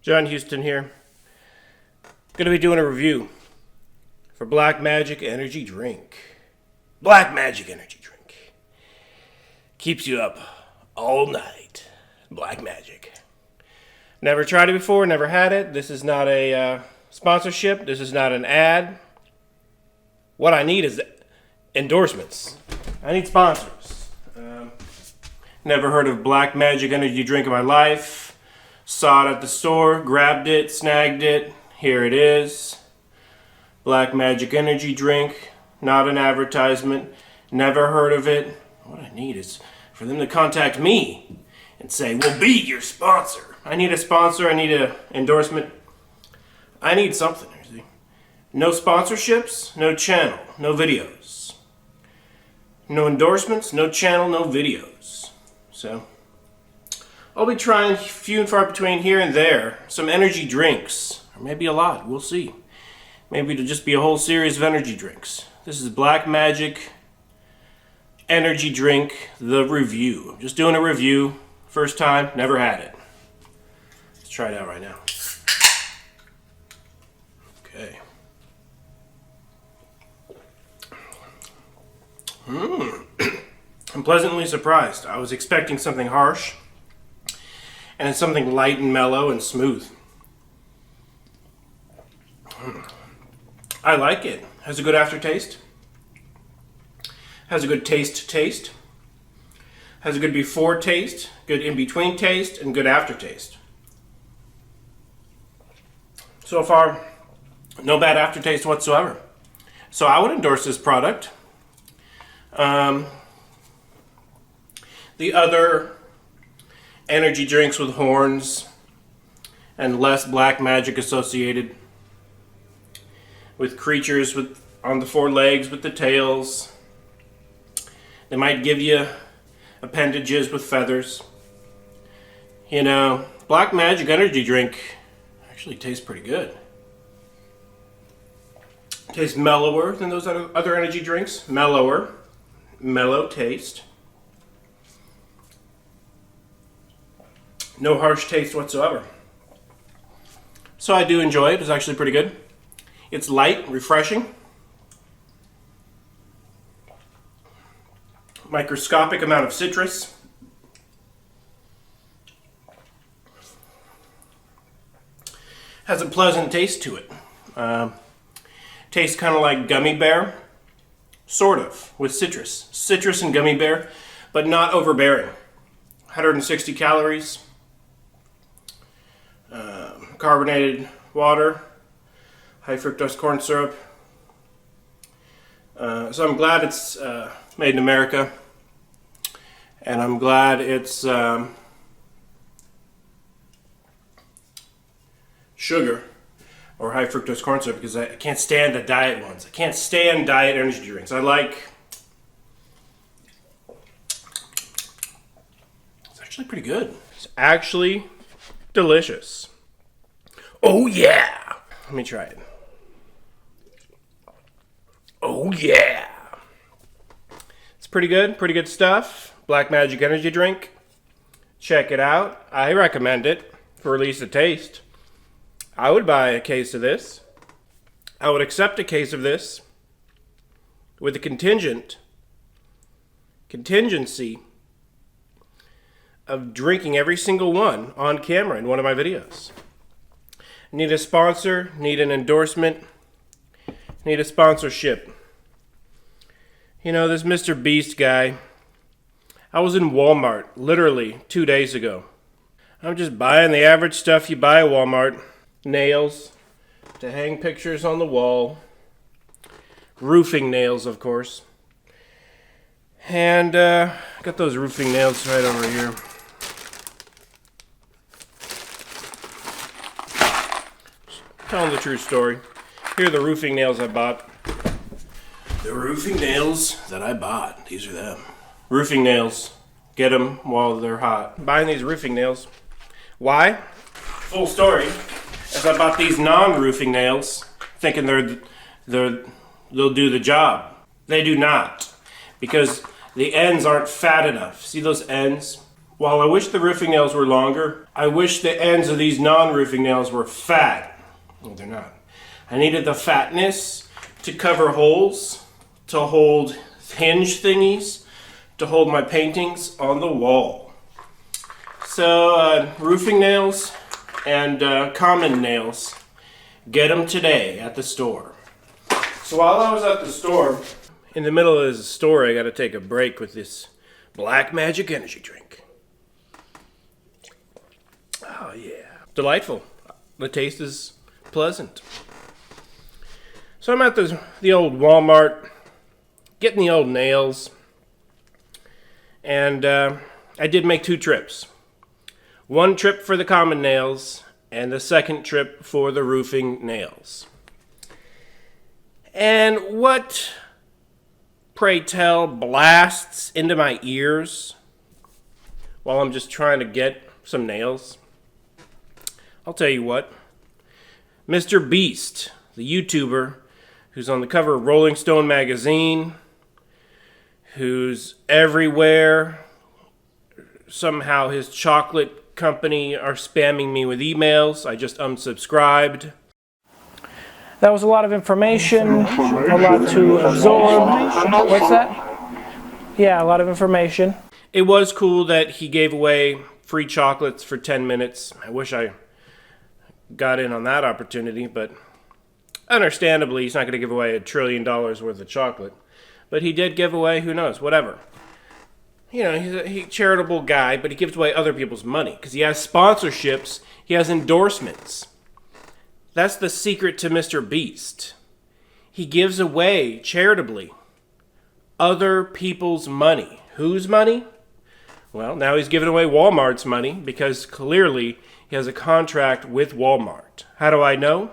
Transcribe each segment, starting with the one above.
John Hughston here. Going to be doing a review for Black Magic Energy Drink. Black Magic Energy Drink. Keeps you up all night. Black Magic. Never tried it before, never had it. This is not a sponsorship. This is not an ad. What I need is endorsements. I need sponsors. Never heard of Black Magic Energy Drink in my life. Saw it at the store, grabbed it, snagged it. Here it is. Black Magic Energy Drink. Not an advertisement. Never heard of it. What I need is for them to contact me and say, we'll be your sponsor. I need a sponsor. I need an endorsement. I need something. No sponsorships, no channel, no videos. No endorsements, no channel, no videos. So I'll be trying few and far between here and there. Some energy drinks, or maybe a lot, we'll see. Maybe it'll just be a whole series of energy drinks. This is Black Magic Energy Drink, the review. I'm just doing a review, first time, never had it. Let's try it out right now. Okay. I'm pleasantly surprised. I was expecting something harsh, and it's something light and mellow and smooth. I like it. Has a good aftertaste. Has a good taste. Has a good before taste, good in-between taste, and good aftertaste. So far, no bad aftertaste whatsoever. So I would endorse this product. The other energy drinks with horns and less black magic associated with creatures on the four legs with the tails. They might give you appendages with feathers. You know, Black Magic Energy Drink actually tastes pretty good. Tastes mellower than those other energy drinks. Mellow taste. No harsh taste whatsoever. So I do enjoy it. It's actually pretty good. It's light, refreshing. Microscopic amount of citrus. Has a pleasant taste to it. Tastes kind of like gummy bear. Sort of, with citrus. Citrus and gummy bear, but not overbearing. 160 calories. Carbonated water. High fructose corn syrup. So I'm glad it's made in America. And I'm glad it's sugar or high fructose corn syrup, because I can't stand the diet ones. I can't stand diet energy drinks. It's actually pretty good. It's actually delicious. Oh yeah! Let me try it. Oh yeah! It's pretty good stuff. Black Magic Energy Drink. Check it out. I recommend it for at least a taste. I would buy a case of this. I would accept a case of this with a contingency of drinking every single one on camera in one of my videos. Need a sponsor, need an endorsement, need a sponsorship. You know, this Mr. Beast guy, I was in Walmart literally 2 days ago. I'm just buying the average stuff you buy at Walmart. Nails to hang pictures on the wall. Roofing nails, of course. And got those roofing nails right over here. Telling the true story. Here are the roofing nails I bought. The roofing nails that I bought. These are them. Roofing nails. Get them while they're hot. Buying these roofing nails. Why? Full story. As I bought these non-roofing nails, thinking they'll do the job. They do not. Because the ends aren't fat enough. See those ends? While I wish the roofing nails were longer, I wish the ends of these non-roofing nails were fat. Well, they're not. I needed the fatness to cover holes, to hold hinge thingies, to hold my paintings on the wall. So, roofing nails and common nails, get them today at the store. So while I was at the store, in the middle of the store, I got to take a break with this Black Magic energy drink. Oh yeah, delightful. The taste is pleasant. So I'm at the old Walmart, getting the old nails, and I did make 2 trips. One trip for the common nails, and the second trip for the roofing nails. And what, pray tell, blasts into my ears while I'm just trying to get some nails? I'll tell you what. Mr. Beast, the YouTuber who's on the cover of Rolling Stone magazine, who's everywhere. Somehow his chocolate company are spamming me with emails. I just unsubscribed. That was a lot of information, a lot to absorb. What's that? Yeah, a lot of information. It was cool that he gave away free chocolates for 10 minutes. I wish I got in on that opportunity, but understandably, he's not going to give away $1 trillion worth of chocolate. But he did give away, who knows, whatever. You know, he's a charitable guy, but he gives away other people's money because he has sponsorships, he has endorsements. That's the secret to Mr. Beast. He gives away, charitably, other people's money. Whose money? Well, now he's giving away Walmart's money because clearly he has a contract with Walmart. How do I know?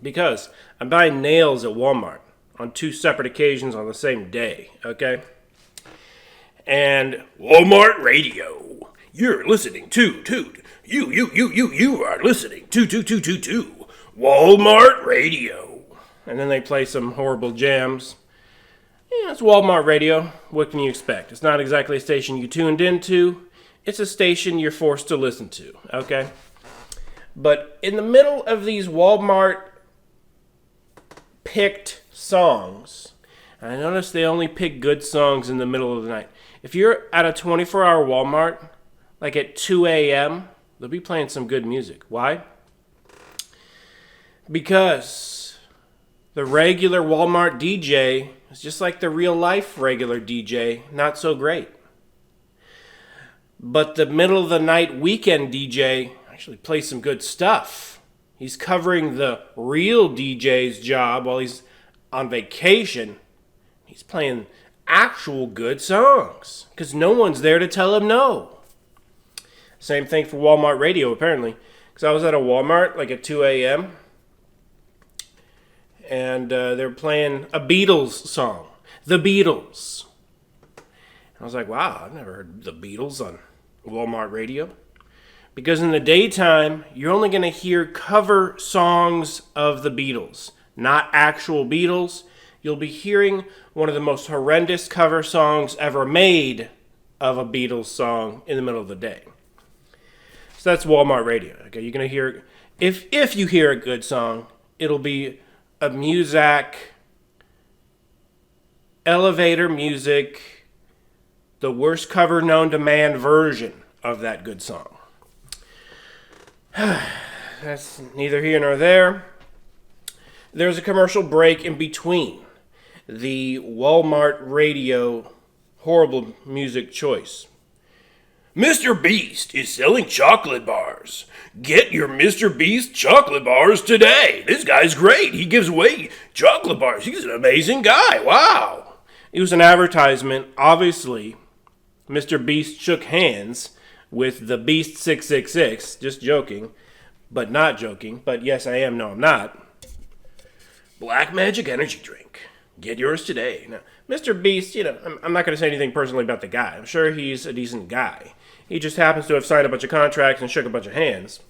Because I'm buying nails at Walmart on 2 separate occasions on the same day, okay? And Walmart Radio, you're listening to you are listening to Walmart Radio. And then they play some horrible jams. Yeah, it's Walmart Radio. What can you expect? It's not exactly a station you tuned into. It's a station you're forced to listen to, okay? But in the middle of these Walmart picked songs, and I noticed they only pick good songs in the middle of the night. If you're at a 24-hour Walmart, like at 2 a.m., they'll be playing some good music. Why? Because the regular Walmart DJ is just like the real-life regular DJ, not so great. But the middle-of-the-night weekend DJ actually plays some good stuff. He's covering the real DJ's job while he's on vacation. He's playing actual good songs because no one's there to tell him no. Same thing for Walmart Radio, apparently. Because I was at a Walmart like at 2 a.m. and they were playing a Beatles song. The Beatles. I was like, wow, I've never heard the Beatles on Walmart Radio. Because in the daytime, you're only going to hear cover songs of the Beatles, not actual Beatles. You'll be hearing one of the most horrendous cover songs ever made of a Beatles song in the middle of the day. So that's Walmart Radio. Okay, you're going to hear, if you hear a good song, it'll be a Muzak, elevator music, the worst cover known to man version of that good song. That's neither here nor there. There's a commercial break in between the Walmart Radio horrible music choice. Mr. Beast is selling chocolate bars. Get your Mr. Beast chocolate bars today. This guy's great. He gives away chocolate bars. He's an amazing guy. Wow. It was an advertisement. Obviously, Mr. Beast shook hands with the Beast 666. Just joking, but not joking. But yes, I am. No, I'm not. Black Magic Energy Drink. Get yours today. Now, Mr. Beast, I'm not going to say anything personally about the guy. I'm sure he's a decent guy. He just happens to have signed a bunch of contracts and shook a bunch of hands.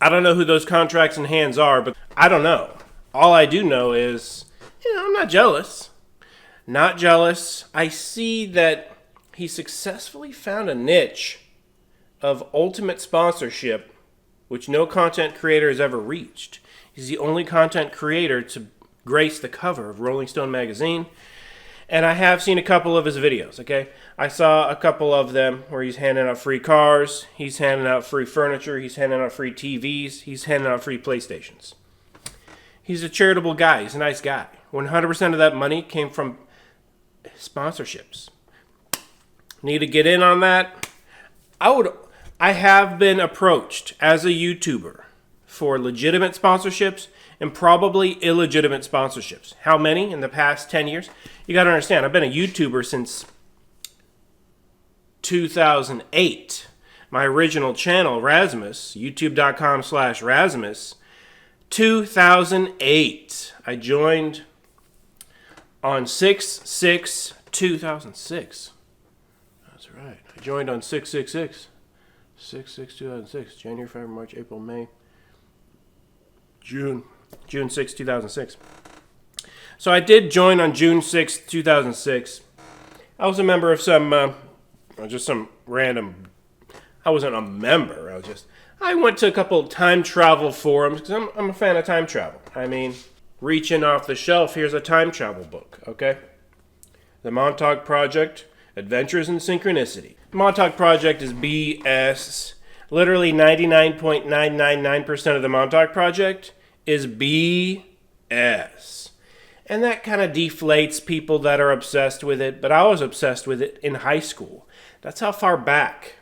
I don't know who those contracts and hands are, but I don't know. All I do know is, I'm not jealous. Not jealous. I see that he successfully found a niche of ultimate sponsorship which no content creator has ever reached. He's the only content creator to grace the cover of Rolling Stone magazine. And I have seen a couple of his videos, okay? I saw a couple of them where he's handing out free cars, he's handing out free furniture, he's handing out free TVs, he's handing out free PlayStations. He's a charitable guy. He's a nice guy. 100% of that money came from sponsorships. Need to get in on that? I have been approached as a YouTuber for legitimate sponsorships and probably illegitimate sponsorships. How many in the past 10 years? You got to understand, I've been a YouTuber since 2008. My original channel, Razimus, youtube.com/Razimus, 2008. I joined on 6/6/2006. That's right. I joined on 6/6/2006. January, February, March, April, May, June 6, 2006. So I did join on June 6, 2006. I was a member of just some random, I wasn't a member, I went to a couple time travel forums because I'm a fan of time travel. I mean, reaching off the shelf, here's a time travel book, okay? The Montauk Project, Adventures in Synchronicity. The Montauk Project is BS. Literally 99.999% of the Montauk Project is BS. And that kind of deflates people that are obsessed with it, but I was obsessed with it in high school. That's how far back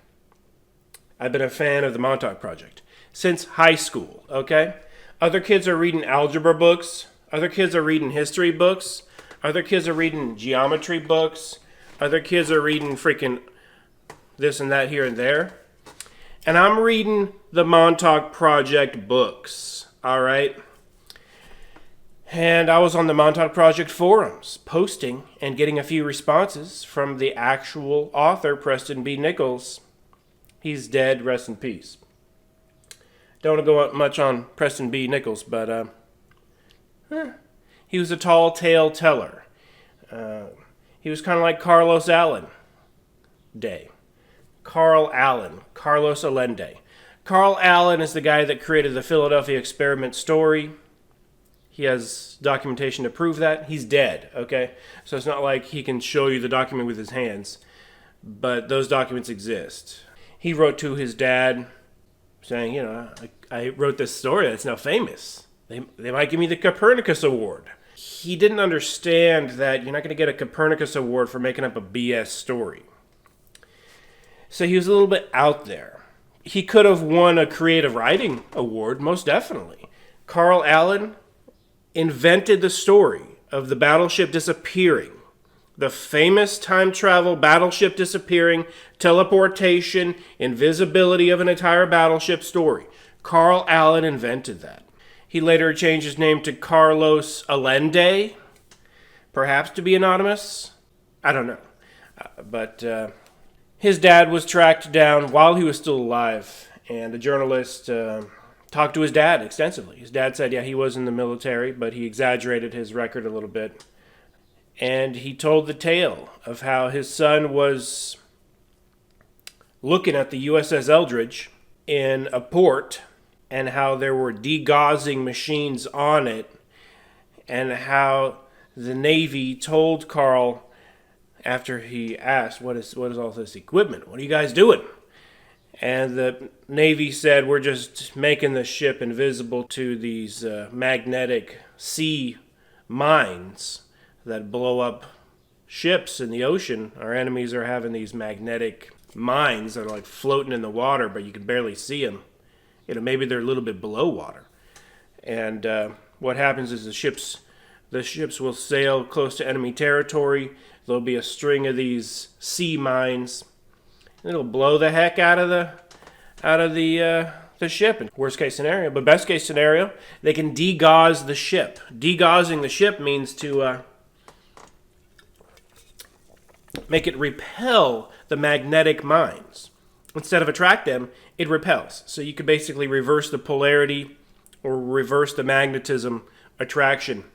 I've been a fan of the Montauk Project. Since high school, okay? Other kids are reading algebra books. Other kids are reading history books. Other kids are reading geometry books. Other kids are reading freaking this and that here and there. And I'm reading the Montauk Project books, all right? And I was on the Montauk Project forums, posting and getting a few responses from the actual author, Preston B. Nichols. He's dead, rest in peace. Don't want to go much on Preston B. Nichols, but he was a tall tale teller. He was kind of like Carlos Allende. Carlos Allende. Carl Allen is the guy that created the Philadelphia experiment story. He has documentation to prove that. He's dead, okay? So it's not like he can show you the document with his hands, but those documents exist. He wrote to his dad saying, I wrote this story that's now famous. They might give me the Copernicus Award. He didn't understand that you're not going to get a Copernicus Award for making up a BS story. So he was a little bit out there. He could have won a creative writing award, most definitely. Carl Allen invented the story of the battleship disappearing. The famous time travel battleship disappearing, teleportation, invisibility of an entire battleship story. Carl Allen invented that. He later changed his name to Carlos Allende, perhaps to be anonymous. I don't know. But his dad was tracked down while he was still alive, and a journalist talked to his dad extensively. His dad said, yeah, he was in the military, but he exaggerated his record a little bit. And he told the tale of how his son was looking at the USS Eldridge in a port and how there were degaussing machines on it and how the Navy told Carl after he asked, what is all this equipment? What are you guys doing? And the Navy said, we're just making the ship invisible to these magnetic sea mines that blow up ships in the ocean. Our enemies are having these magnetic mines that are like floating in the water, but you can barely see them. Maybe they're a little bit below water. And what happens is the ships will sail close to enemy territory. There'll be a string of these sea mines. It'll blow the heck out of the ship in worst case scenario. But best case scenario, they can degauss the ship. Degaussing the ship means to make it repel the magnetic mines. Instead of attract them, it repels. So you could basically reverse the polarity or reverse the magnetism attraction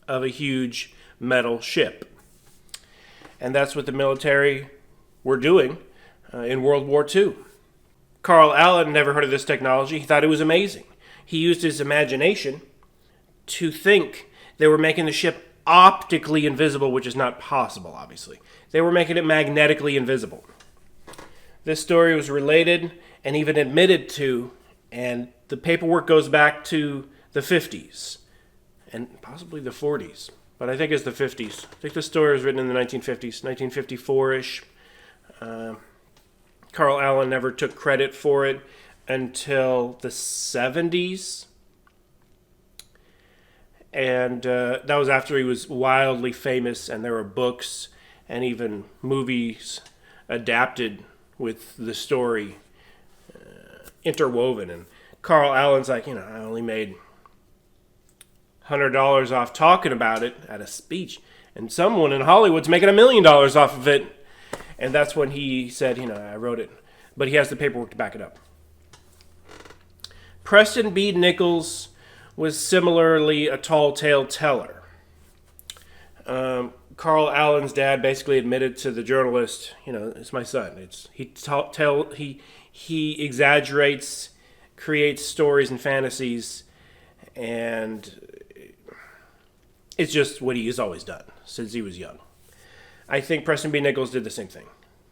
of a huge metal ship. And that's what the military were doing in World War II. Carl Allen never heard of this technology. He thought it was amazing. He used his imagination to think they were making the ship optically invisible, which is not possible, obviously. They were making it magnetically invisible. This story was related and even admitted to, and the paperwork goes back to the 50s and possibly the 40s, but I think it's the 50s. I think the story was written in the 1950s, 1954-ish. Carl Allen never took credit for it until the 70s. And that was after he was wildly famous, and there were books and even movies adapted with the story interwoven. And Carl Allen's like, I only made $100 off talking about it at a speech, and someone in Hollywood's making $1 million off of it. And that's when he said, I wrote it. But he has the paperwork to back it up. Preston B. Nichols was similarly a tall tale teller. Carl Allen's dad basically admitted to the journalist, it's my son. He exaggerates, creates stories and fantasies, and it's just what he has always done since he was young. I think Preston B. Nichols did the same thing.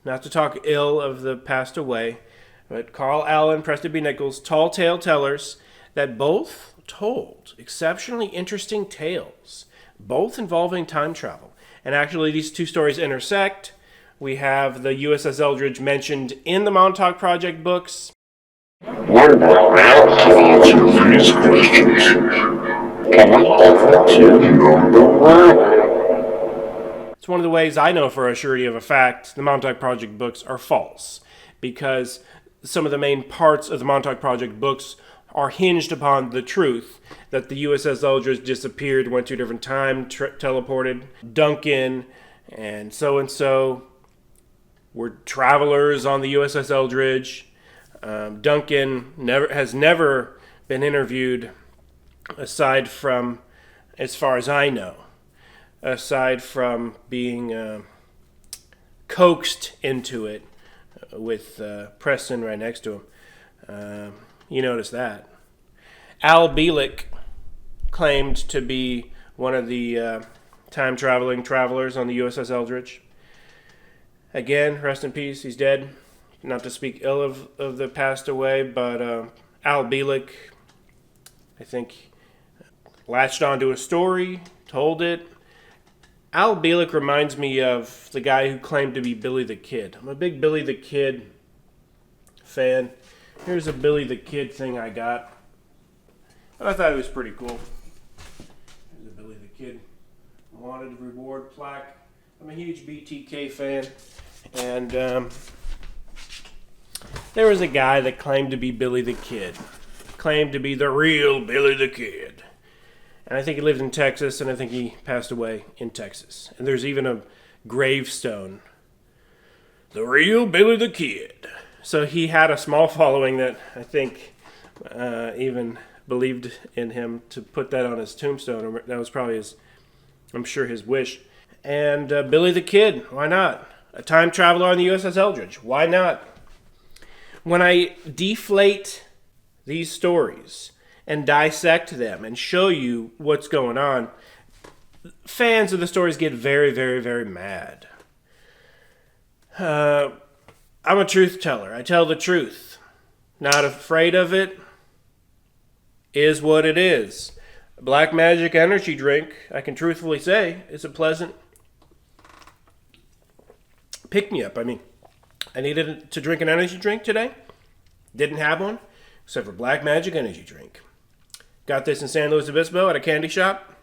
Not to talk ill of the passed away, but Carl Allen, Preston B. Nichols, tall tale tellers that both told exceptionally interesting tales, both involving time travel. And actually, these two stories intersect. We have the USS Eldridge mentioned in the Montauk Project books. One will answer these questions. Connect to number one. It's one of the ways I know for a surety of a fact the Montauk Project books are false, because some of the main parts of the Montauk Project books are hinged upon the truth that the USS Eldridge disappeared, went to a different time, teleported. Duncan and so were travelers on the USS Eldridge. Duncan has never been interviewed, aside from, as far as I know, aside from being coaxed into it with Preston right next to him. You notice that. Al Bielek claimed to be one of the time-traveling travelers on the USS Eldridge. Again, rest in peace, he's dead. Not to speak ill of the passed away, but Al Bielek, I think, latched onto a story, told it. Al Bielek reminds me of the guy who claimed to be Billy the Kid. I'm a big Billy the Kid fan. Here's a Billy the Kid thing I got. I thought it was pretty cool. Here's a Billy the Kid wanted reward plaque. I'm a huge BTK fan. And there was a guy that claimed to be Billy the Kid. Claimed to be the real Billy the Kid. And I think he lived in Texas, and I think he passed away in Texas. And there's even a gravestone. The real Billy the Kid. So he had a small following that I think even believed in him to put that on his tombstone. That was probably I'm sure his wish. And Billy the Kid, why not? A time traveler on the USS Eldridge, why not? When I deflate these stories and dissect them and show you what's going on, fans of the stories get very, very, very mad. I'm a truth teller. I tell the truth. Not afraid of it. Is what it is. Black Magic energy drink, I can truthfully say, is a pleasant pick-me-up. I mean, I needed to drink an energy drink today. Didn't have one, except for Black Magic energy drink. Got this in San Luis Obispo at a candy shop.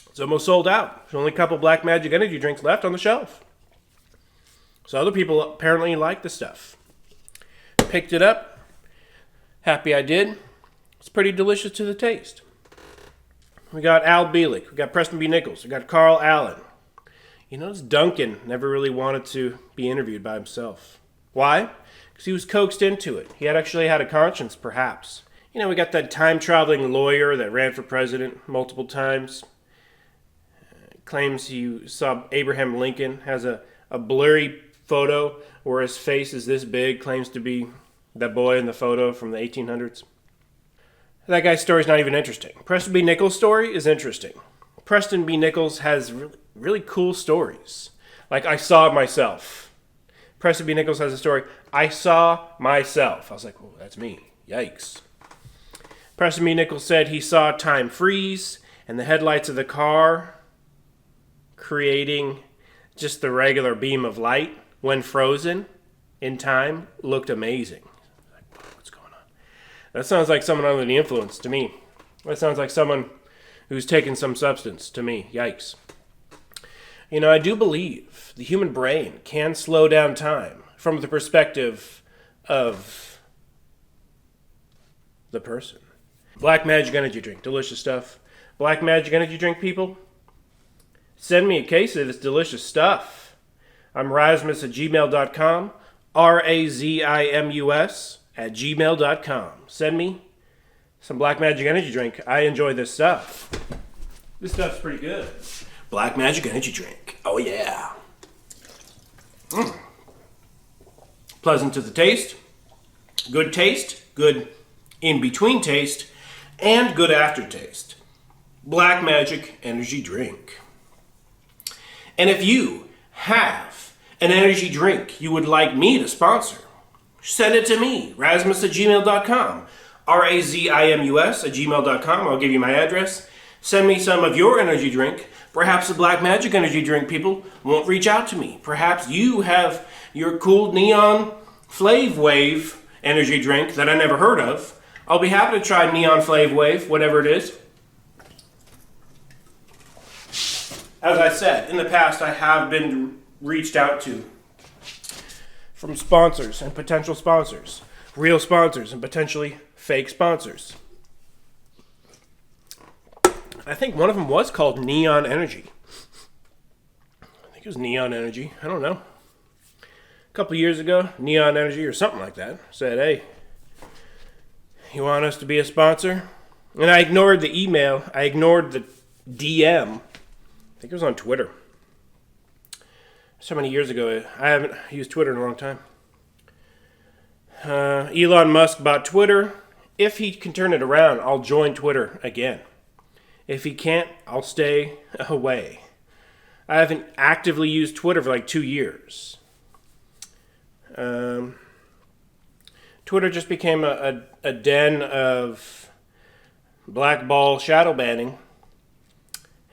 It's almost sold out. There's only a couple Black Magic energy drinks left on the shelf. So other people apparently like the stuff. Picked it up. Happy I did. It's pretty delicious to the taste. We got Al Bielek. We got Preston B. Nichols. We got Carl Allen. You notice Duncan never really wanted to be interviewed by himself. Why? Because he was coaxed into it. He had actually had a conscience, perhaps. You know, we got that time-traveling lawyer that ran for president multiple times. Claims he saw Abraham Lincoln, has a blurry photo where his face is this big, claims to be that boy in the photo from the 1800s. That guy's story's not even interesting. Preston B. Nichols' story is interesting. Preston B. Nichols has really cool stories. Like, I saw it myself. Preston B. Nichols has a story, I saw myself. I was like, well, that's me. Yikes. Preston B. Nichols said he saw time freeze and the headlights of the car creating just the regular beam of light when frozen in time looked amazing. Like, what's going on? That sounds like someone under the influence to me. That sounds like someone who's taken some substance to me. Yikes. You know, I do believe the human brain can slow down time from the perspective of the person. Black Magic Energy Drink. Delicious stuff. Black Magic Energy Drink, people. Send me a case of this delicious stuff. I'm Razimus at gmail.com. Razimus at gmail.com. Send me some Black Magic Energy Drink. I enjoy this stuff. This stuff's pretty good. Black Magic Energy Drink. Oh, yeah. Pleasant to the taste. Good in-between taste. And good aftertaste. Black Magic Energy Drink. And if you have an energy drink you would like me to sponsor, send it to me, Razimus at gmail.com. Razimus at gmail.com. I'll give you my address. Send me some of your energy drink. Perhaps the Black Magic Energy Drink people won't reach out to me. Perhaps you have your cool Neon Flav Wave energy drink that I never heard of. I'll be happy to try Neon Flav Wave, whatever it is. As I said, in the past I have been reached out to from sponsors and potential sponsors, real sponsors and potentially fake sponsors. I think one of them was called Neon Energy. I think it was Neon Energy. I don't know. A couple years ago, Neon Energy or something like that said, hey, you want us to be a sponsor? And I ignored the email. I ignored the DM. I think it was on Twitter. So many years ago. I haven't used Twitter in a long time. Elon Musk bought Twitter. If he can turn it around, I'll join Twitter again. If he can't, I'll stay away. I haven't actively used Twitter for like 2 years. Twitter just became a den of blackball shadow banning.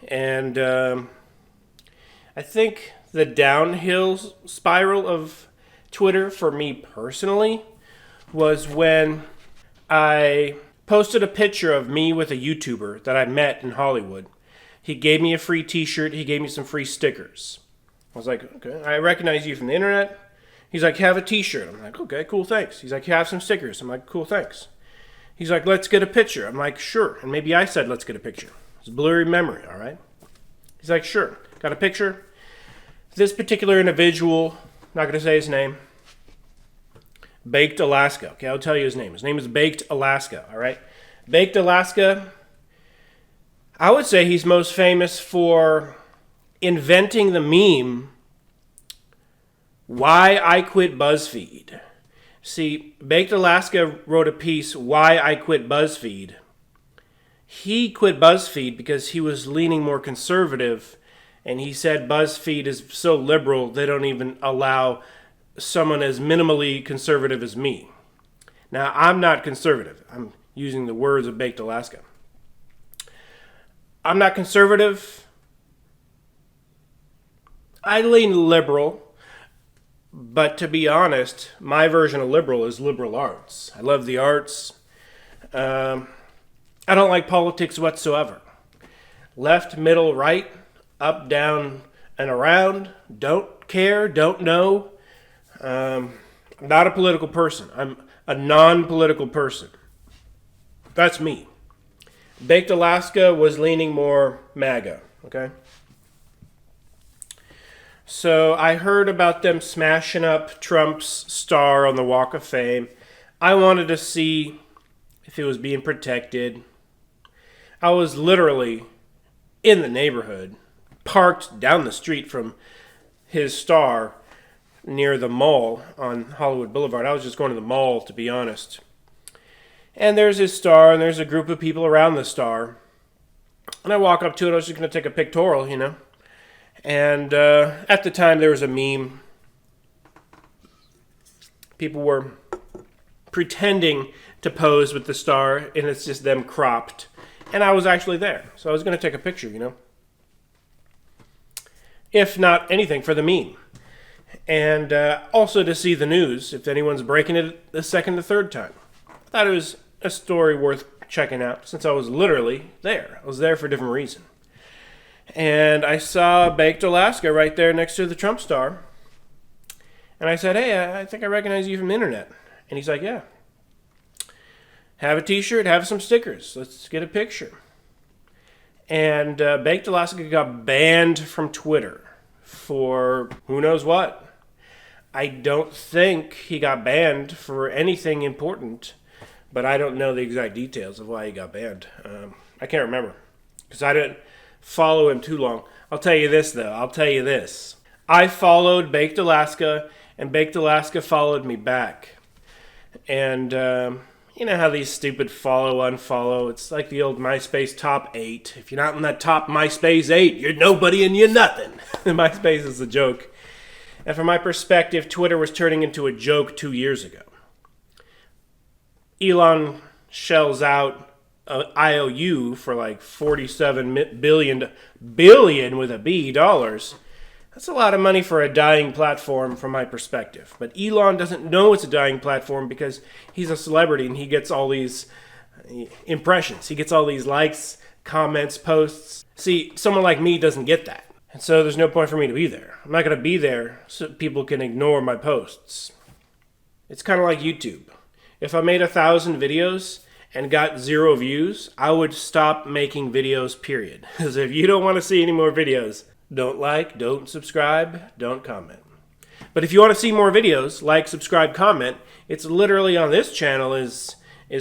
And I think the downhill spiral of Twitter for me personally was when I posted a picture of me with a YouTuber that I met in Hollywood. He gave me a free t-shirt. He gave me some free stickers. I was like, okay, I recognize you from the internet. He's like, have a t-shirt. I'm like, okay, cool, thanks. He's like, have some stickers. I'm like, cool, thanks. He's like, let's get a picture. I'm like, sure. And maybe I said, let's get a picture. It's a blurry memory, all right? He's like, sure. Got a picture. This particular individual, not going to say his name, Baked Alaska. Okay, I'll tell you his name. His name is Baked Alaska, all right? Baked Alaska, I would say he's most famous for inventing the meme, Why I Quit BuzzFeed. See, Baked Alaska wrote a piece, Why I Quit BuzzFeed. He quit BuzzFeed because he was leaning more conservative, and he said BuzzFeed is so liberal they don't even allow someone as minimally conservative as me. Now, I'm not conservative. I'm using the words of Baked Alaska. I'm not conservative. I lean liberal, but to be honest, my version of liberal is liberal arts. I love the arts. I don't like politics whatsoever. Left, middle, right, up, down, and around. Don't care, don't know. I'm not a political person. I'm a non-political person. That's me. Baked Alaska was leaning more MAGA, okay? So I heard about them smashing up Trump's star on the Walk of Fame. I wanted to see if it was being protected. I was literally in the neighborhood, parked down the street from his star near the mall on Hollywood Boulevard. I was just going to the mall, to be honest. And there's his star, and there's a group of people around the star. And I walk up to it. I was just going to take a pictorial, you know. And at the time, there was a meme. People were pretending to pose with the star, and it's just them cropped. And I was actually there. So I was going to take a picture, you know. If not anything, for the meme. And also to see the news, if anyone's breaking it the second or third time. I thought it was a story worth checking out, since I was literally there. I was there for a different reason. And I saw Baked Alaska right there next to the Trump star. And I said, hey, I think I recognize you from the internet. And he's like, yeah. Have a t-shirt, have some stickers. Let's get a picture. And Baked Alaska got banned from Twitter for who knows what. I don't think he got banned for anything important, but I don't know the exact details of why he got banned. I can't remember because I didn't follow him too long. I'll tell you this, though. I followed Baked Alaska, and Baked Alaska followed me back. And you know how these stupid follow, unfollow. It's like the old MySpace top 8. If you're not in that top MySpace 8, you're nobody and you're nothing. MySpace is a joke. And from my perspective, Twitter was turning into a joke 2 years ago. Elon shells out IOU for like 47 billion with a B dollars. That's a lot of money for a dying platform from my perspective. But Elon doesn't know it's a dying platform because he's a celebrity and he gets all these impressions. He gets all these likes, comments, posts. See, someone like me doesn't get that. And so there's no point for me to be there. I'm not going to be there so people can ignore my posts. It's kind of like YouTube. If I made 1,000 videos and got 0 views, I would stop making videos, period. Because if you don't want to see any more videos, don't like, don't subscribe, don't comment. But if you want to see more videos, like, subscribe, comment, it's literally on this channel is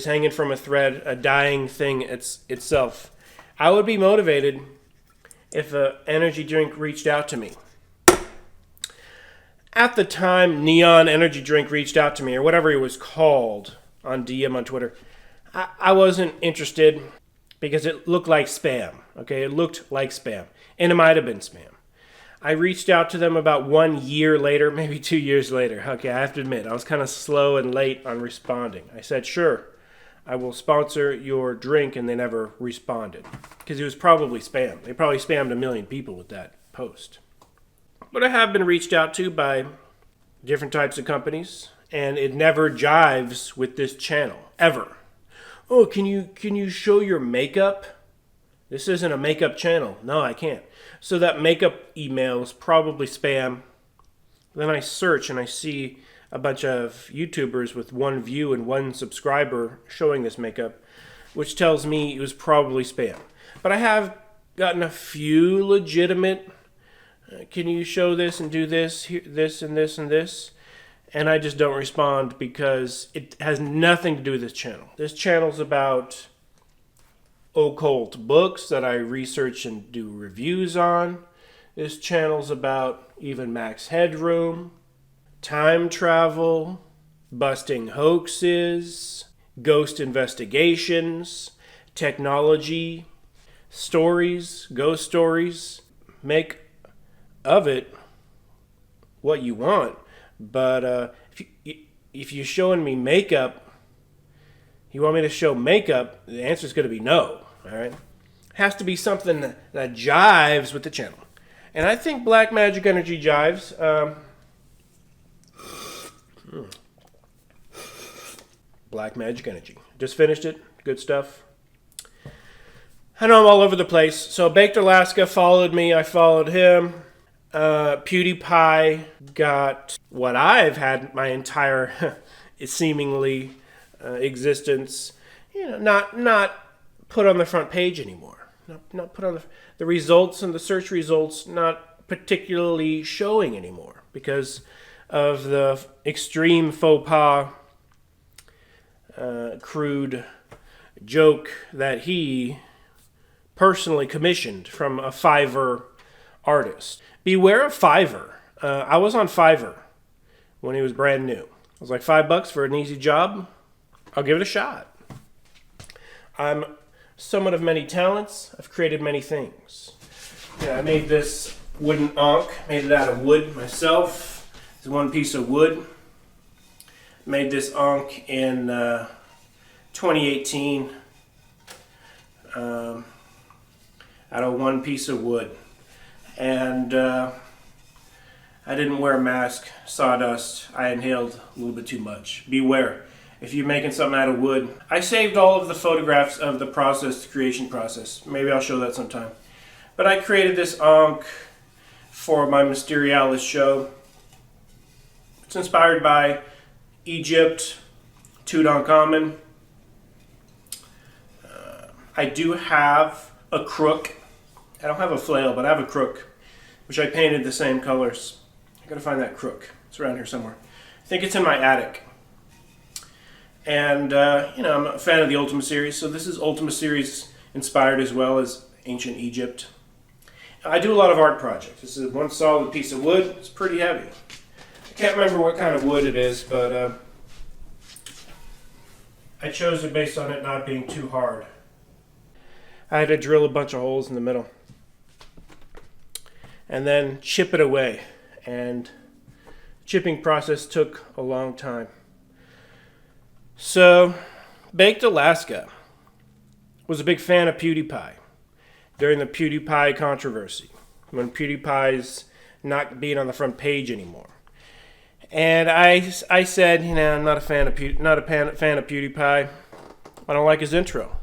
hanging from a thread, a dying thing itself. I would be motivated if an energy drink reached out to me. At the time, Neon Energy Drink reached out to me, or whatever it was called, on DM on Twitter. I wasn't interested because it looked like spam. Okay, it looked like spam. And it might have been spam. I reached out to them about 1 year later, maybe 2 years later. Okay, I have to admit, I was kind of slow and late on responding. I said, sure, I will sponsor your drink, and they never responded. Because it was probably spam. They probably spammed 1 million people with that post. But I have been reached out to by different types of companies, and it never jives with this channel, ever. Oh, can you show your makeup? This isn't a makeup channel. No, I can't. So that makeup email is probably spam. Then I search and I see a bunch of YouTubers with 1 view and 1 subscriber showing this makeup, which tells me it was probably spam. But I have gotten a few legitimate, can you show this and do this, here, this and this and this? And I just don't respond because it has nothing to do with this channel. This channel's about occult books that I research and do reviews on. This channel's about even Max Headroom, time travel, busting hoaxes, ghost investigations, technology, stories, ghost stories. Make of it what you want. But if you're showing me makeup, you want me to show makeup, the answer is going to be no. All right, it has to be something that jives with the channel, and I think Black Magic Energy jives. Black Magic Energy. Just finished it. Good stuff. I know I'm all over the place. So Baked Alaska followed me. I followed him. PewDiePie got what I've had my entire seemingly existence, not put on the front page anymore. Not put on the results and the search results, not particularly showing anymore because of the extreme faux pas crude joke that he personally commissioned from a Fiverr artist. Beware of Fiverr. I was on Fiverr when he was brand new. It was like $5 for an easy job. I'll give it a shot. I'm someone of many talents. I've created many things. Yeah, I made this wooden ankh, made it out of wood myself. It's one piece of wood. Made this ankh in 2018 out of one piece of wood. And I didn't wear a mask, sawdust. I inhaled a little bit too much. Beware. If you're making something out of wood. I saved all of the photographs of the process, the creation process. Maybe I'll show that sometime. But I created this ankh for my Mysterialis show. It's inspired by Egypt, Tutankhamun. I do have a crook. I don't have a flail, but I have a crook, which I painted the same colors. I gotta find that crook. It's around here somewhere. I think it's in my attic. And, I'm a fan of the Ultima series, so this is Ultima series inspired as well as ancient Egypt. I do a lot of art projects. This is one solid piece of wood. It's pretty heavy. I can't remember what kind of wood it is, but I chose it based on it not being too hard. I had to drill a bunch of holes in the middle and then chip it away. And the chipping process took a long time. So, Baked Alaska was a big fan of PewDiePie during the PewDiePie controversy, when PewDiePie's not being on the front page anymore. And I said, I'm not a fan of PewDiePie. I don't like his intro.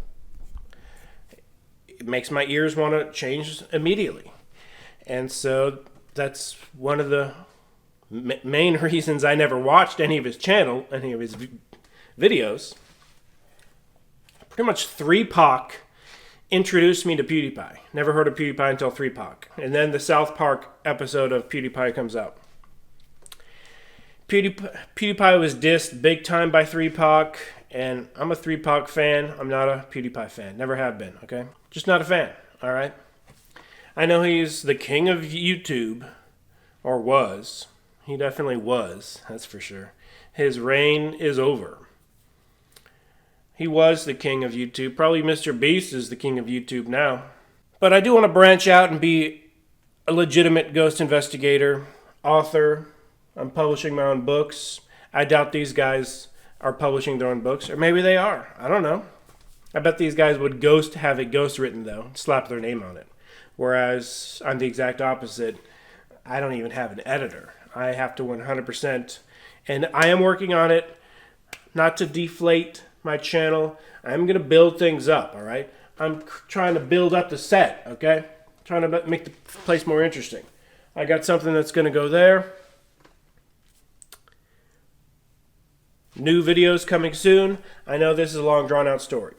It makes my ears want to change immediately. And so that's one of the main reasons I never watched any of his videos. Pretty much 3Pac introduced me to PewDiePie. Never heard of PewDiePie until 3Pac. And then the South Park episode of PewDiePie comes out. PewDiePie was dissed big time by 3Pac, and I'm a 3Pac fan. I'm not a PewDiePie fan. Never have been, okay? Just not a fan, all right? I know he's the king of YouTube, or was. He definitely was, that's for sure. His reign is over. He was the king of YouTube. Probably Mr. Beast is the king of YouTube now. But I do want to branch out and be a legitimate ghost investigator, author. I'm publishing my own books. I doubt these guys are publishing their own books. Or maybe they are. I don't know. I bet these guys would have it ghost written, though. Slap their name on it. Whereas I'm the exact opposite. I don't even have an editor. I have to 100%. And I am working on it. Not to deflate my channel. I'm going to build things up, all right? I'm trying to build up the set, okay? Trying to make the place more interesting. I got something that's going to go there. New videos coming soon. I know this is a long, drawn-out story.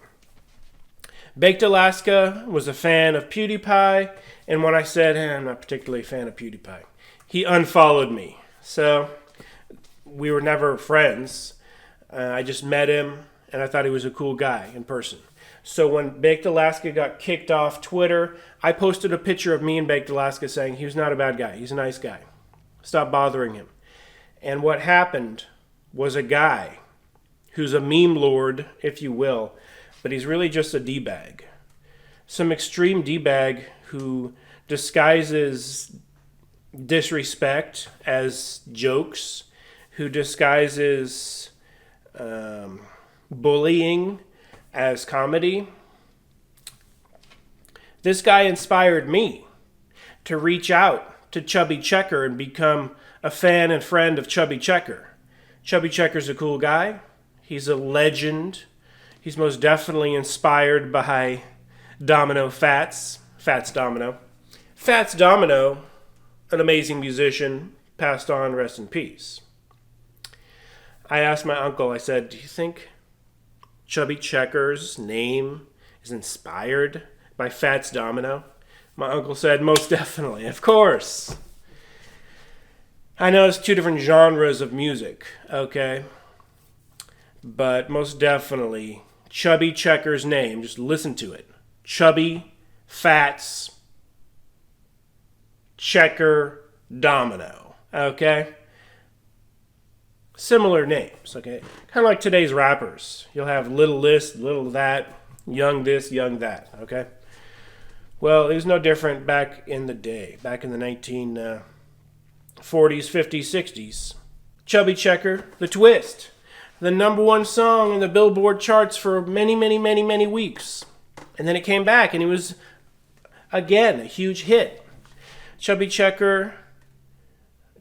Baked Alaska was a fan of PewDiePie, and when I said, hey, I'm not particularly a fan of PewDiePie, he unfollowed me. So we were never friends. I just met him, and I thought he was a cool guy in person. So when Baked Alaska got kicked off Twitter, I posted a picture of me and Baked Alaska saying he was not a bad guy. He's a nice guy. Stop bothering him. And what happened was a guy who's a meme lord, if you will, but he's really just a D-bag. Some extreme D-bag who disguises disrespect as jokes, who disguises bullying as comedy. This guy inspired me to reach out to Chubby Checker and become a fan and friend of Chubby Checker. Chubby Checker's a cool guy. He's a legend. He's most definitely inspired by Domino Fats. Fats Domino. Fats Domino, an amazing musician, passed on, rest in peace. I asked my uncle, I said, do you think Chubby Checker's name is inspired by Fats Domino? My uncle said, most definitely, of course. I know it's two different genres of music, okay? But most definitely, Chubby Checker's name, just listen to it. Chubby, Fats, Checker, Domino. Okay? Similar names, okay? Kind of like today's rappers. You'll have Little This, Little That, Young This, Young That, okay? Well, it was no different back in the day, back in the 1940s, 50s, 60s. Chubby Checker, The Twist, the number one song in the Billboard charts for many, many, many, many weeks. And then it came back, and it was, again, a huge hit. Chubby Checker,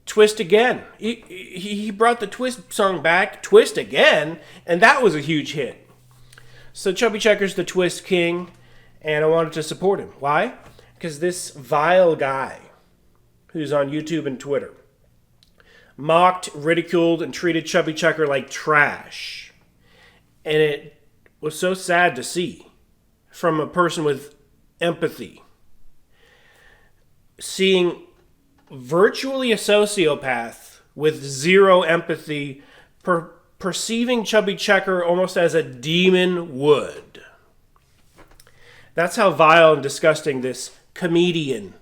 Twist Again. He brought the Twist song back, Twist Again, and that was a huge hit. So Chubby Checker's the Twist King, and I wanted to support him. Why? Because this vile guy, who's on YouTube and Twitter, mocked, ridiculed, and treated Chubby Checker like trash. And it was so sad to see from a person with empathy. Seeing virtually a sociopath with zero empathy perceiving Chubby Checker almost as a demon would. That's how vile and disgusting this comedian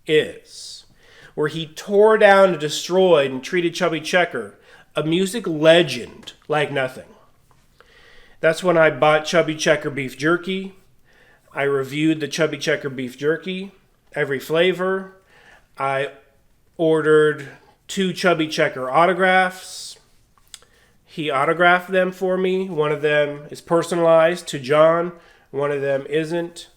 is. Where he tore down and destroyed and treated Chubby Checker, a music legend, like nothing. That's when I bought Chubby Checker beef jerky. I reviewed the Chubby Checker beef jerky, every flavor. I ordered 2 Chubby Checker autographs. He autographed them for me. One of them is personalized to John. One of them isn't.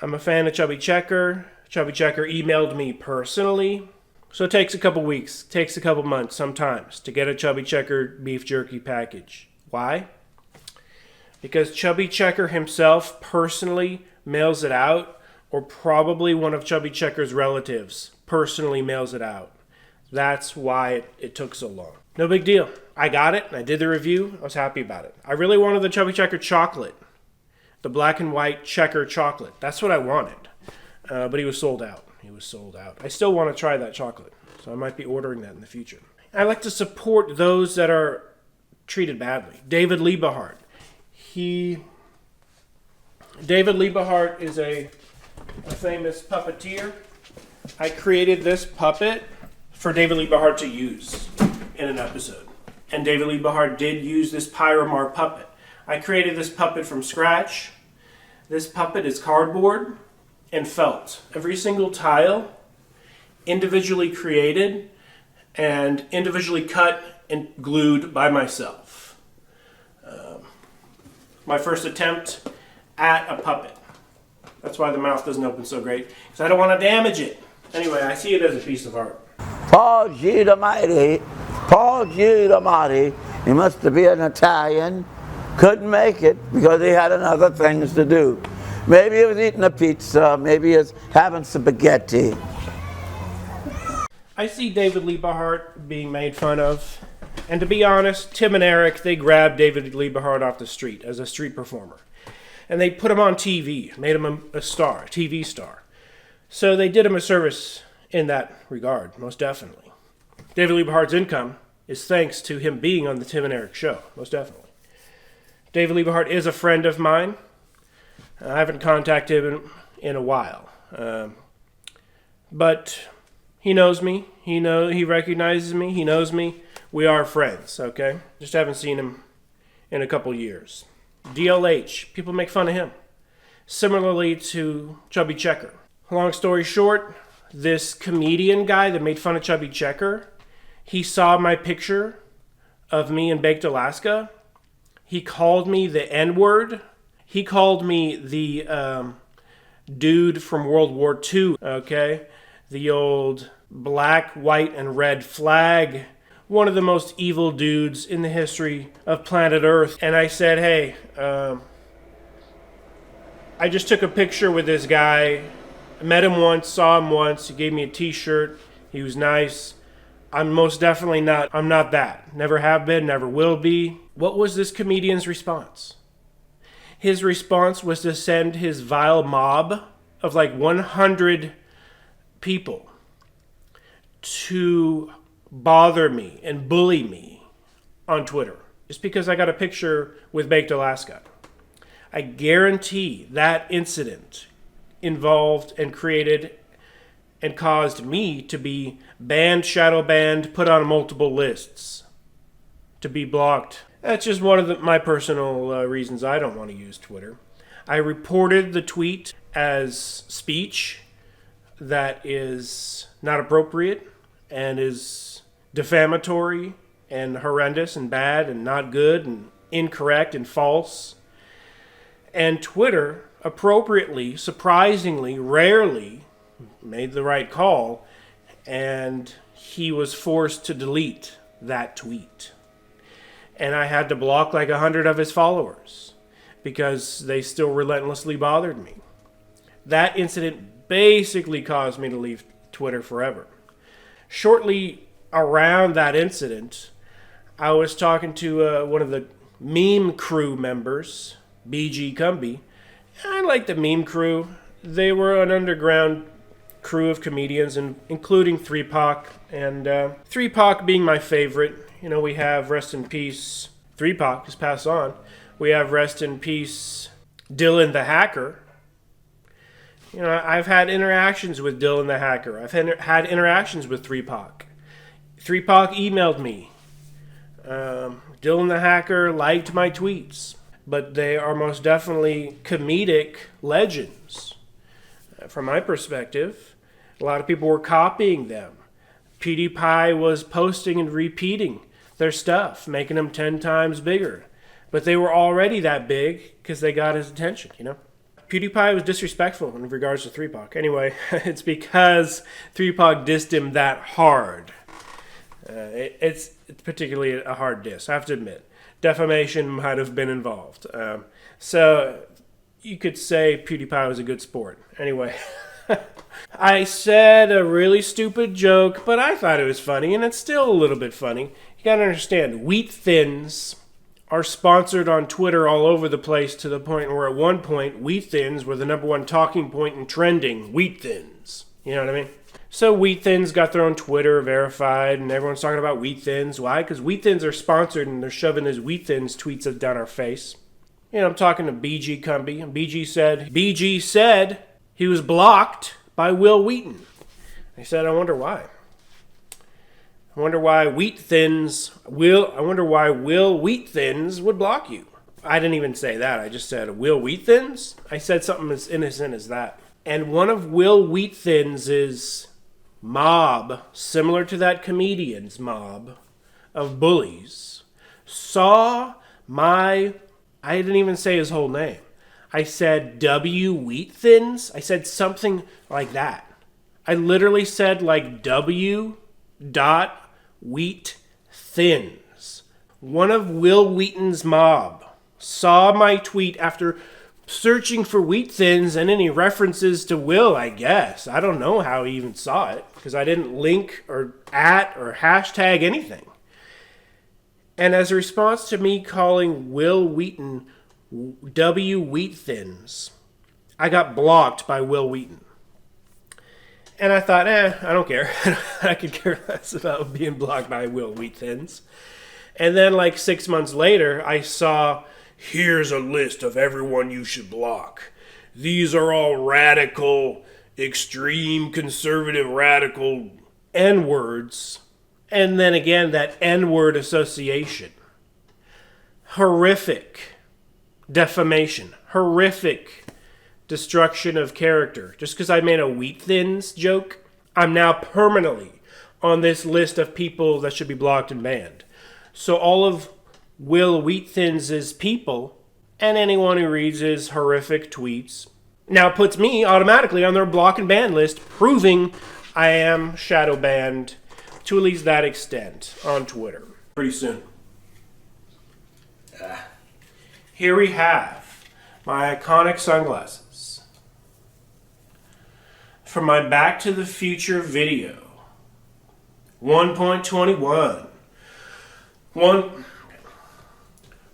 I'm a fan of Chubby Checker. Chubby Checker emailed me personally. So it takes a couple weeks, takes a couple months sometimes to get a Chubby Checker beef jerky package. Why? Because Chubby Checker himself personally mails it out, or probably one of Chubby Checker's relatives personally mails it out. That's why it took so long. No big deal. I got it, and I did the review. I was happy about it. I really wanted the Chubby Checker chocolate. The black and white checker chocolate. That's what I wanted. But he was sold out. He was sold out. I still want to try that chocolate, so I might be ordering that in the future. I like to support those that are treated badly. David Liebehart. David Liebehart is a famous puppeteer. I created this puppet for David Liebehart to use in an episode. And David Liebehart did use this Pyromar puppet. I created this puppet from scratch. This puppet is cardboard and felt. Every single tile individually created and individually cut and glued by myself. My first attempt at a puppet. That's why the mouth doesn't open so great, because I don't want to damage it. Anyway, I see it as a piece of art. Paul Giamatti, he must be an Italian, couldn't make it because he had other things to do. Maybe he was eating a pizza, maybe he was having spaghetti. I see David Liebehart being made fun of. And to be honest, Tim and Eric, they grabbed David Liebehart off the street as a street performer. And they put him on TV, made him a star, a TV star. So they did him a service in that regard, most definitely. David Liebehart's income is thanks to him being on the Tim and Eric show, most definitely. David Liebehart is a friend of mine. I haven't contacted him in a while. But he knows me. He recognizes me. He knows me. We are friends, okay? Just haven't seen him in a couple years. DLH, people make fun of him. Similarly to Chubby Checker. Long story short, this comedian guy that made fun of Chubby Checker, he saw my picture of me in Baked Alaska. He called me the N-word. He called me the dude from World War II, okay? The old black, white, and red flag. One of the most evil dudes in the history of planet Earth. And I said, hey, I just took a picture with this guy. I met him once, saw him once. He gave me a t-shirt. He was nice. I'm most definitely not, I'm not that. Never have been, never will be. What was this comedian's response? His response was to send his vile mob of like 100 people to bother me and bully me on Twitter just because I got a picture with Baked Alaska. I guarantee that incident involved and created and caused me to be banned, shadow banned, put on multiple lists, to be blocked. That's just one of my personal reasons I don't want to use Twitter. I reported the tweet as speech that is not appropriate and is defamatory and horrendous and bad and not good and incorrect and false. And Twitter, appropriately, surprisingly, rarely made the right call, and he was forced to delete that tweet. And I had to block like 100 of his followers because they still relentlessly bothered me. That incident basically caused me to leave Twitter forever. Shortly around that incident, I was talking to one of the meme crew members, BG Cumby. I like the meme crew. They were an underground crew of comedians, including 3Pac, and 3Pac being my favorite. You know, we have rest in peace 3Pac, has passed on. We have rest in peace Dylan the Hacker. You know, I've had interactions with Dylan the Hacker. I've had interactions with 3Pac. 3Pac emailed me. Dylan the Hacker liked my tweets, but they are most definitely comedic legends. From my perspective, a lot of people were copying them. PewDiePie was posting and repeating their stuff, making them 10 times bigger. But they were already that big because they got his attention, you know? PewDiePie was disrespectful in regards to 3Pac. Anyway, it's because 3Pac dissed him that hard. It's particularly a hard diss, I have to admit. Defamation might have been involved. So you could say PewDiePie was a good sport. Anyway, I said a really stupid joke, but I thought it was funny, and it's still a little bit funny. You gotta understand, Wheat Thins are sponsored on Twitter all over the place to the point where at one point, Wheat Thins were the #1 talking point in trending. Wheat Thins. You know what I mean? So Wheat Thins got their own Twitter verified, and everyone's talking about Wheat Thins. Why? Because Wheat Thins are sponsored, and they're shoving his Wheat Thins tweets down our face. You know, I'm talking to BG Cumby, and BG said he was blocked by Will Wheaton. I said, I wonder why. I wonder why Will Wheat Thins would block you. I didn't even say that. I just said, Will Wheat Thins? I said something as innocent as that. And one of Will Wheat Thins' mob, similar to that comedian's mob of bullies, saw I didn't even say his whole name. I said W Wheat Thins. I said something like that. I literally said like W dot Wheat Thins. One of Will Wheaton's mob saw my tweet after searching for Wheat Thins and any references to Will, I guess. I don't know how he even saw it because I didn't link or at or hashtag anything. And as a response to me calling Will Wheaton W Wheat Thins, I got blocked by Will Wheaton. And I thought, I don't care. I could care less about being blocked by Will Wheat Thins. And then like 6 months later, I saw, here's a list of everyone you should block. These are all radical, extreme, conservative, radical N-words. And then again, that N-word association. Horrific defamation. Horrific destruction of character. Just because I made a Wheat Thins joke, I'm now permanently on this list of people that should be blocked and banned. So all of Will Wheat Thins' people and anyone who reads his horrific tweets now puts me automatically on their block and ban list, proving I am shadow banned to at least that extent on Twitter. Pretty soon. Here we have my iconic sunglasses from my Back to the Future video. 1.21. 1.21.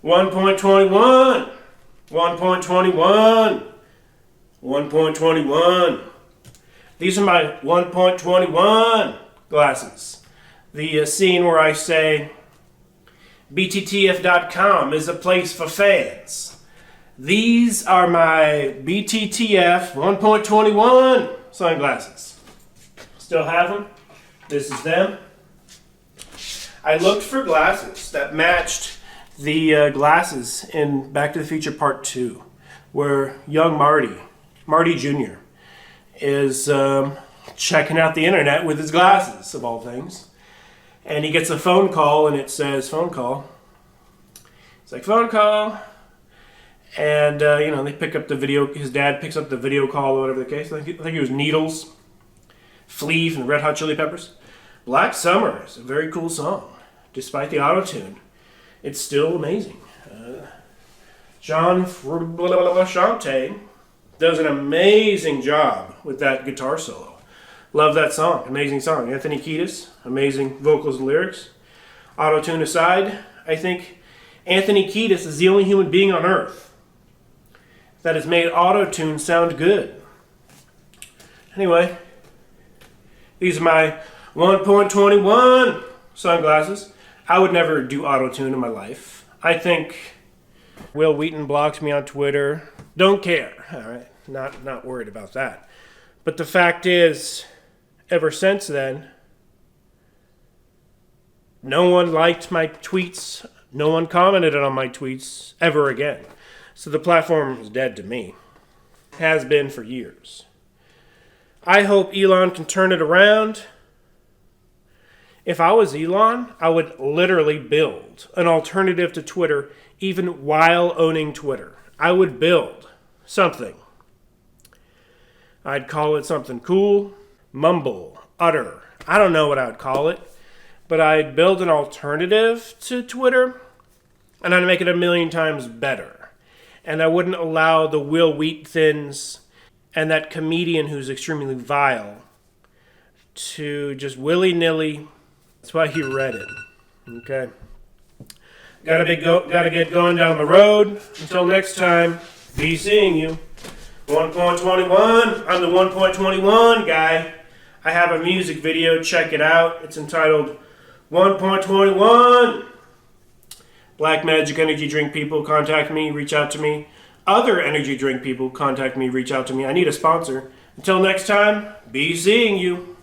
1.21. 1.21. These are my 1.21 glasses. The scene where I say, BTTF.com is a place for fans. These are my BTTF 1.21 sunglasses. Still have them. This is them. I looked for glasses that matched the glasses in Back to the Future Part 2, where young Marty Jr., is checking out the internet with his glasses, of all things. And he gets a phone call, and it says, phone call. It's like, phone call. And, they pick up the video. His dad picks up the video call or whatever the case. I think it was Needles, Flea from the Red Hot Chili Peppers. Black Summer is a very cool song. Despite the auto-tune, it's still amazing. John Frusciante does an amazing job with that guitar solo. Love that song. Amazing song. Anthony Kiedis, amazing vocals and lyrics. Auto-tune aside, I think Anthony Kiedis is the only human being on earth that has made auto-tune sound good. Anyway, these are my 1.21 sunglasses. I would never do auto-tune in my life. I think Will Wheaton blocks me on Twitter. Don't care. All right, not worried about that. But the fact is, ever since then, no one liked my tweets. No one commented on my tweets ever again. So the platform is dead to me. Has been for years. I hope Elon can turn it around. If I was Elon, I would literally build an alternative to Twitter even while owning Twitter. I would build something. I'd call it something cool, mumble, utter. I don't know what I would call it, but I'd build an alternative to Twitter, and I'd make it a million times better. And I wouldn't allow the Will Wheatons and that comedian who's extremely vile to just willy-nilly. That's why he read it. Okay. Gotta get going down the road. Until next time, be seeing you. 1.21. I'm the 1.21 guy. I have a music video. Check it out. It's entitled 1.21. Black Magic Energy Drink people, contact me. Reach out to me. Other energy drink people, contact me. Reach out to me. I need a sponsor. Until next time, be seeing you.